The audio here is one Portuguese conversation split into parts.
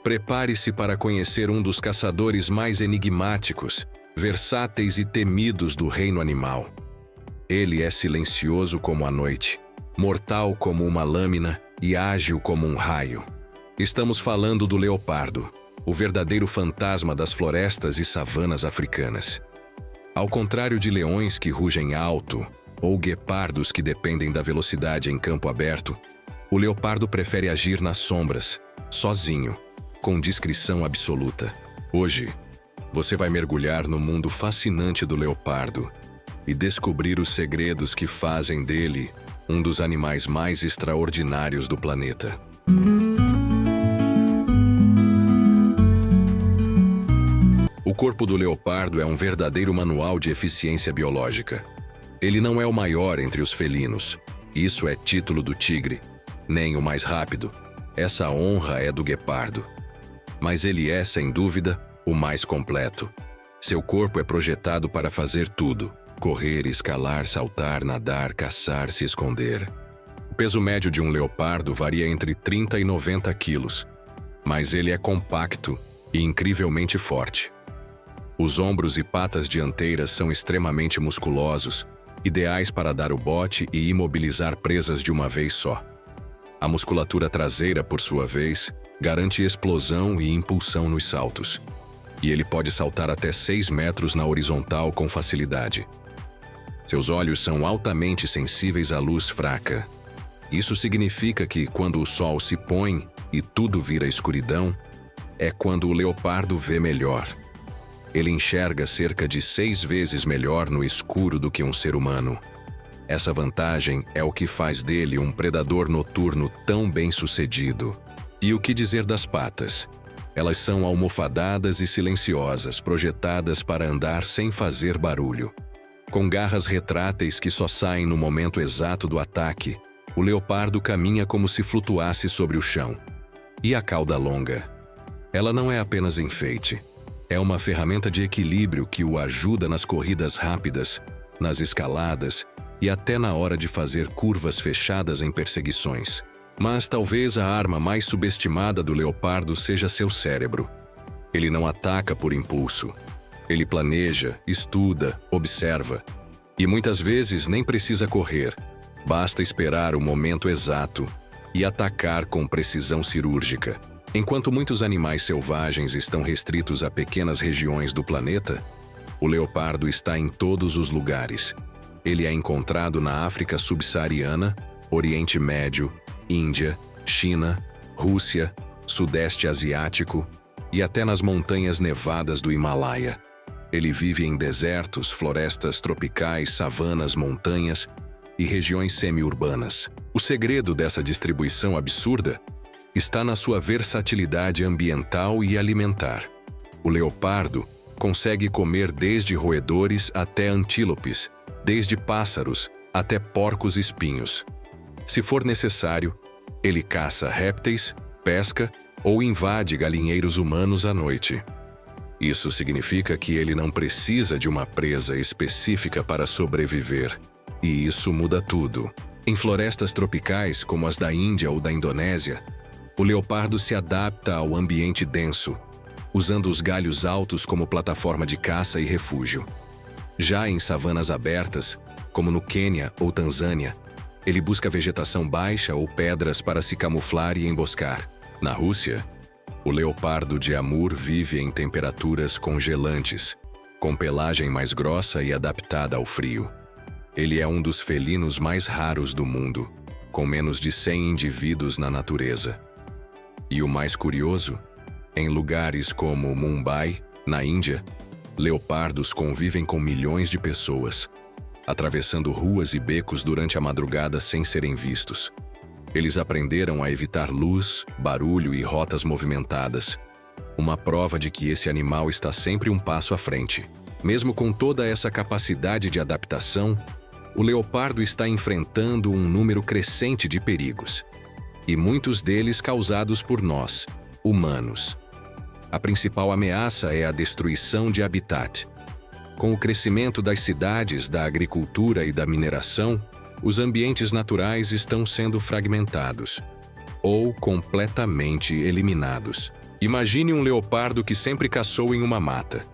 Prepare-se para conhecer um dos caçadores mais enigmáticos, versáteis e temidos do reino animal. Ele é silencioso como a noite, mortal como uma lâmina e ágil como um raio. Estamos falando do leopardo, o verdadeiro fantasma das florestas e savanas africanas. Ao contrário de leões que rugem alto, ou guepardos que dependem da velocidade em campo aberto, o leopardo prefere agir nas sombras, sozinho, com discrição absoluta. Hoje, você vai mergulhar no mundo fascinante do leopardo e descobrir os segredos que fazem dele um dos animais mais extraordinários do planeta. O corpo do leopardo é um verdadeiro manual de eficiência biológica. Ele não é o maior entre os felinos, isso é título do tigre, nem o mais rápido, essa honra é do guepardo. Mas ele é, sem dúvida, o mais completo. Seu corpo é projetado para fazer tudo: correr, escalar, saltar, nadar, caçar, se esconder. O peso médio de um leopardo varia entre 30 e 90 quilos, mas ele é compacto e incrivelmente forte. Os ombros e patas dianteiras são extremamente musculosos, ideais para dar o bote e imobilizar presas de uma vez só. A musculatura traseira, por sua vez, garante explosão e impulsão nos saltos. E ele pode saltar até 6 metros na horizontal com facilidade. Seus olhos são altamente sensíveis à luz fraca. Isso significa que, quando o sol se põe e tudo vira escuridão, é quando o leopardo vê melhor. Ele enxerga cerca de 6 vezes melhor no escuro do que um ser humano. Essa vantagem é o que faz dele um predador noturno tão bem-sucedido. E o que dizer das patas? Elas são almofadadas e silenciosas, projetadas para andar sem fazer barulho. Com garras retráteis que só saem no momento exato do ataque, o leopardo caminha como se flutuasse sobre o chão. E a cauda longa? Ela não é apenas enfeite. É uma ferramenta de equilíbrio que o ajuda nas corridas rápidas, nas escaladas e até na hora de fazer curvas fechadas em perseguições. Mas talvez a arma mais subestimada do leopardo seja seu cérebro. Ele não ataca por impulso. Ele planeja, estuda, observa. E muitas vezes nem precisa correr. Basta esperar o momento exato e atacar com precisão cirúrgica. Enquanto muitos animais selvagens estão restritos a pequenas regiões do planeta, o leopardo está em todos os lugares. Ele é encontrado na África subsaariana, Oriente Médio, Índia, China, Rússia, Sudeste Asiático e até nas montanhas nevadas do Himalaia. Ele vive em desertos, florestas tropicais, savanas, montanhas e regiões semi-urbanas. O segredo dessa distribuição absurda está na sua versatilidade ambiental e alimentar. O leopardo consegue comer desde roedores até antílopes, desde pássaros até porcos-espinhos. Se for necessário, ele caça répteis, pesca ou invade galinheiros humanos à noite. Isso significa que ele não precisa de uma presa específica para sobreviver. E isso muda tudo. Em florestas tropicais, como as da Índia ou da Indonésia, o leopardo se adapta ao ambiente denso, usando os galhos altos como plataforma de caça e refúgio. Já em savanas abertas, como no Quênia ou Tanzânia, ele busca vegetação baixa ou pedras para se camuflar e emboscar. Na Rússia, o leopardo de Amur vive em temperaturas congelantes, com pelagem mais grossa e adaptada ao frio. Ele é um dos felinos mais raros do mundo, com menos de 100 indivíduos na natureza. E o mais curioso, em lugares como Mumbai, na Índia, leopardos convivem com milhões de pessoas, atravessando ruas e becos durante a madrugada sem serem vistos. Eles aprenderam a evitar luz, barulho e rotas movimentadas, uma prova de que esse animal está sempre um passo à frente. Mesmo com toda essa capacidade de adaptação, o leopardo está enfrentando um número crescente de perigos, e muitos deles causados por nós, humanos. A principal ameaça é a destruição de habitat. Com o crescimento das cidades, da agricultura e da mineração, os ambientes naturais estão sendo fragmentados ou completamente eliminados. Imagine um leopardo que sempre caçou em uma mata.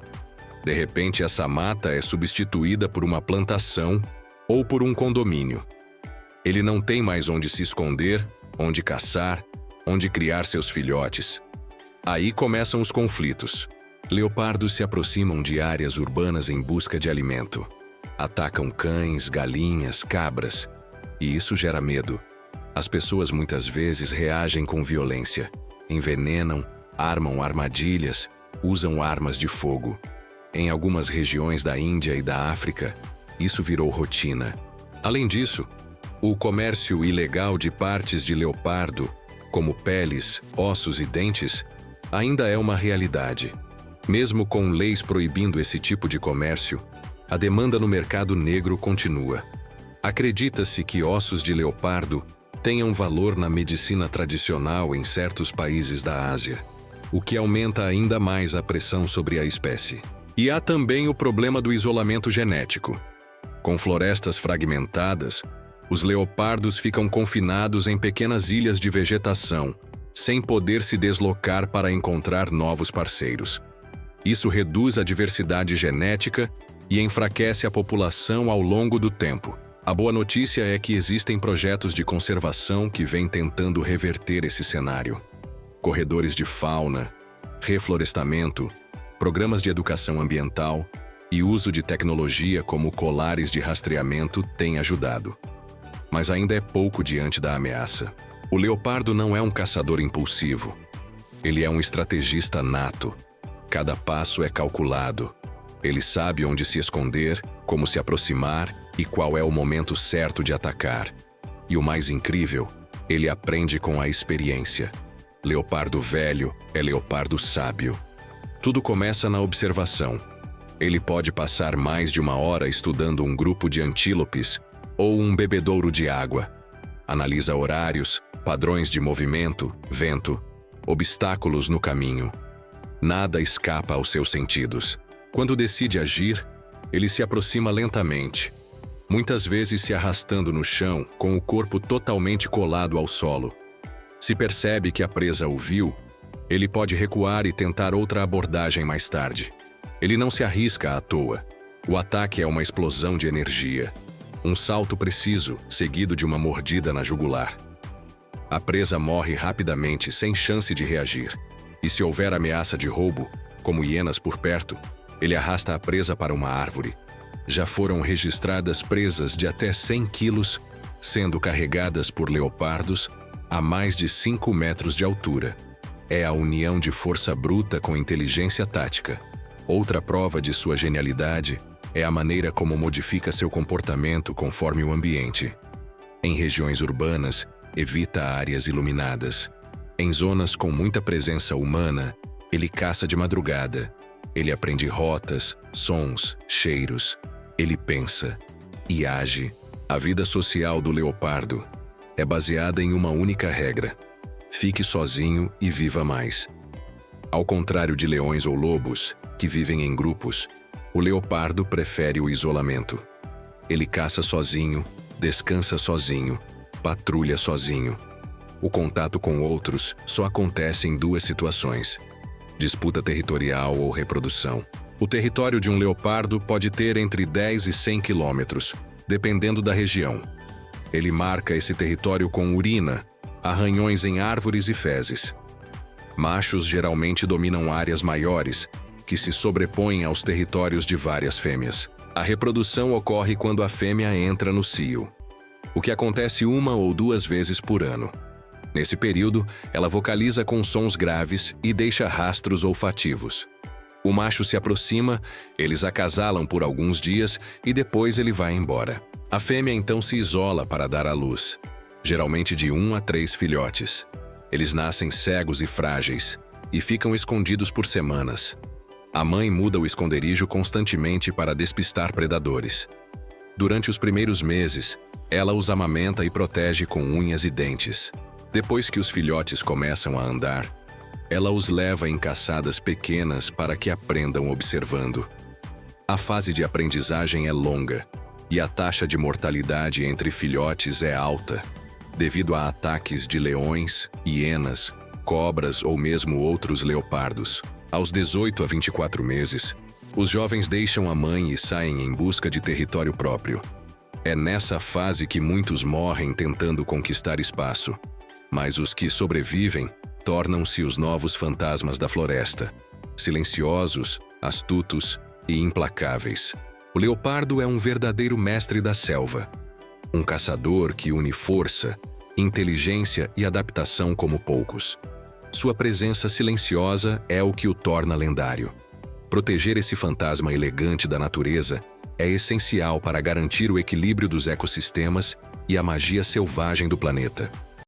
De repente, essa mata é substituída por uma plantação ou por um condomínio. Ele não tem mais onde se esconder, onde caçar, onde criar seus filhotes. Aí começam os conflitos. Leopardos se aproximam de áreas urbanas em busca de alimento. Atacam cães, galinhas, cabras. E isso gera medo. As pessoas muitas vezes reagem com violência. Envenenam, armam armadilhas, usam armas de fogo. Em algumas regiões da Índia e da África, isso virou rotina. Além disso, o comércio ilegal de partes de leopardo, como peles, ossos e dentes, ainda é uma realidade. Mesmo com leis proibindo esse tipo de comércio, a demanda no mercado negro continua. Acredita-se que ossos de leopardo tenham valor na medicina tradicional em certos países da Ásia, o que aumenta ainda mais a pressão sobre a espécie. E há também o problema do isolamento genético. Com florestas fragmentadas, os leopardos ficam confinados em pequenas ilhas de vegetação, sem poder se deslocar para encontrar novos parceiros. Isso reduz a diversidade genética e enfraquece a população ao longo do tempo. A boa notícia é que existem projetos de conservação que vêm tentando reverter esse cenário. Corredores de fauna, reflorestamento, programas de educação ambiental e uso de tecnologia como colares de rastreamento têm ajudado. Mas ainda é pouco diante da ameaça. O leopardo não é um caçador impulsivo. Ele é um estrategista nato. Cada passo é calculado. Ele sabe onde se esconder, como se aproximar e qual é o momento certo de atacar. E o mais incrível, ele aprende com a experiência. Leopardo velho é leopardo sábio. Tudo começa na observação. Ele pode passar mais de 1 hora estudando um grupo de antílopes ou um bebedouro de água. Analisa horários, padrões de movimento, vento, obstáculos no caminho. Nada escapa aos seus sentidos. Quando decide agir, ele se aproxima lentamente, muitas vezes se arrastando no chão com o corpo totalmente colado ao solo. Se percebe que a presa o viu, ele pode recuar e tentar outra abordagem mais tarde. Ele não se arrisca à toa. O ataque é uma explosão de energia. Um salto preciso, seguido de uma mordida na jugular. A presa morre rapidamente, sem chance de reagir. E se houver ameaça de roubo, como hienas por perto, ele arrasta a presa para uma árvore. Já foram registradas presas de até 100 quilos, sendo carregadas por leopardos a mais de 5 metros de altura. É a união de força bruta com inteligência tática. Outra prova de sua genialidade é a maneira como modifica seu comportamento conforme o ambiente. Em regiões urbanas, evita áreas iluminadas. Em zonas com muita presença humana, ele caça de madrugada. Ele aprende rotas, sons, cheiros. Ele pensa e age. A vida social do leopardo é baseada em uma única regra: fique sozinho e viva mais. Ao contrário de leões ou lobos, que vivem em grupos, o leopardo prefere o isolamento. Ele caça sozinho, descansa sozinho, patrulha sozinho. O contato com outros só acontece em 2 situações: disputa territorial ou reprodução. O território de um leopardo pode ter entre 10 e 100 quilômetros, dependendo da região. Ele marca esse território com urina, arranhões em árvores e fezes. Machos geralmente dominam áreas maiores, que se sobrepõem aos territórios de várias fêmeas. A reprodução ocorre quando a fêmea entra no cio, o que acontece 1 ou 2 vezes por ano. Nesse período, ela vocaliza com sons graves e deixa rastros olfativos. O macho se aproxima, eles acasalam por alguns dias e depois ele vai embora. A fêmea então se isola para dar à luz, geralmente de 1 a 3 filhotes. Eles nascem cegos e frágeis e ficam escondidos por semanas. A mãe muda o esconderijo constantemente para despistar predadores. Durante os primeiros meses, ela os amamenta e protege com unhas e dentes. Depois que os filhotes começam a andar, ela os leva em caçadas pequenas para que aprendam observando. A fase de aprendizagem é longa e a taxa de mortalidade entre filhotes é alta, devido a ataques de leões, hienas cobras ou mesmo outros leopardos. Aos 18 a 24 meses, os jovens deixam a mãe e saem em busca de território próprio. É nessa fase que muitos morrem tentando conquistar espaço, mas os que sobrevivem tornam-se os novos fantasmas da floresta, silenciosos, astutos e implacáveis. O leopardo é um verdadeiro mestre da selva, um caçador que une força, inteligência e adaptação como poucos. Sua presença silenciosa é o que o torna lendário. Proteger esse fantasma elegante da natureza é essencial para garantir o equilíbrio dos ecossistemas e a magia selvagem do planeta.